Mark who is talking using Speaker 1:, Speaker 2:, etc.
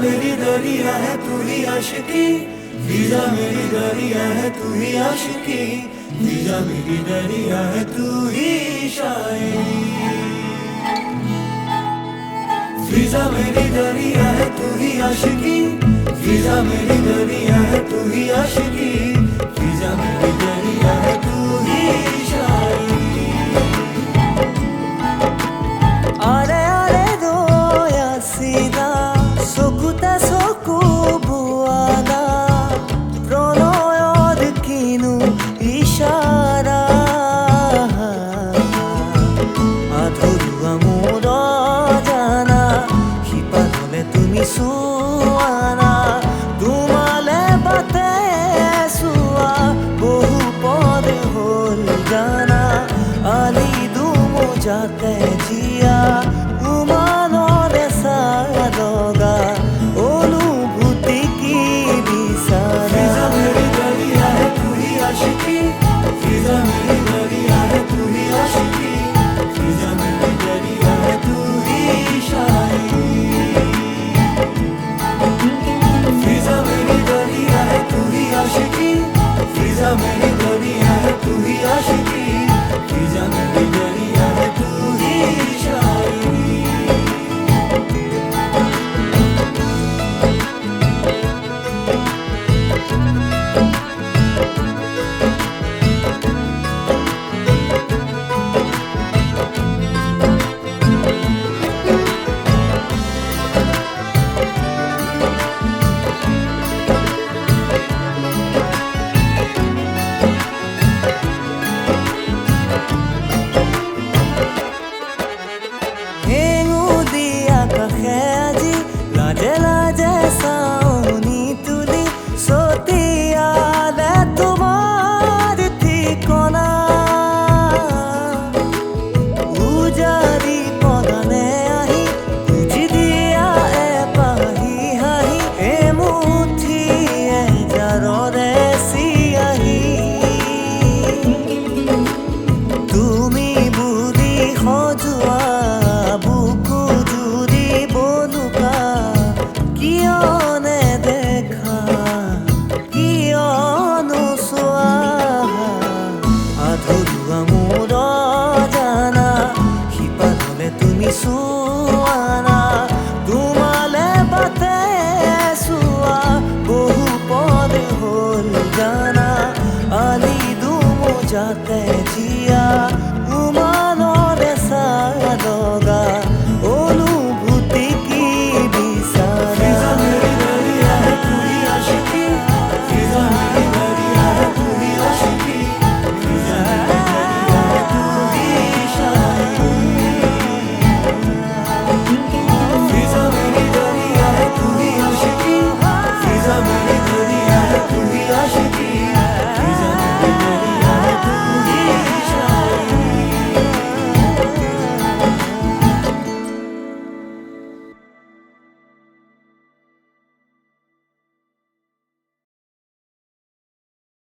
Speaker 1: मेरी दरिया है तू ही आशिकी, वीजा मेरी दरिया है तू ही आशिकी, वीजा मेरी दरिया है तू ही शायरी। वीजा मेरी दरिया है तू ही आशिकी, वीजा मेरी दरिया है तू ही आशिकी, वीजा मेरी दरिया है तू ही शायरी।
Speaker 2: আরে আরে দয়াসিনা চকুতে চকু বোৱানা প্ৰণয়ৰ কিনো ইশাৰা আধৰুৱা মোৰ জানা সিপাহলে তুমি চোৱানা তোমালে বাটে চোৱা বহু পদ হ'ল জানা আলি দুমো যাতে জিয়া উমানৰে চাদগা অনুভূতি কি বিচাৰা।
Speaker 1: वीजा मेरी दरिया है तू ही आशिकी, वीजा मेरी दरिया है तू ही आशिकी, वीजा मेरी दरिया है तू ही शायरी। वीजा मेरी दरिया है तू ही आशिकी, वीजा मेरी दरिया है तू ही आशिकी, वीजा मेरी दरिया है तू ही शायरी।
Speaker 2: আজি লাজে লাজে চাউনি তুলি ছটিয়ালে তোমাৰ ঠিকনা উজাৰি পদানে আহি বুজি দিয়া এপাহি হাঁহি এমুঠি এজাৰৰে চিয়াহি তুমি বুলি সজোৱা বুকু জুৰি বনুকা কিয়নে দেখা কিয়নো চোৱা আধৰুৱা মোৰ জানা সিপাহলে তুমি চোৱানা তোমালে বাটে চোৱা বহু পদ হ'ল জানা আলি দুমো যাতে জিয়া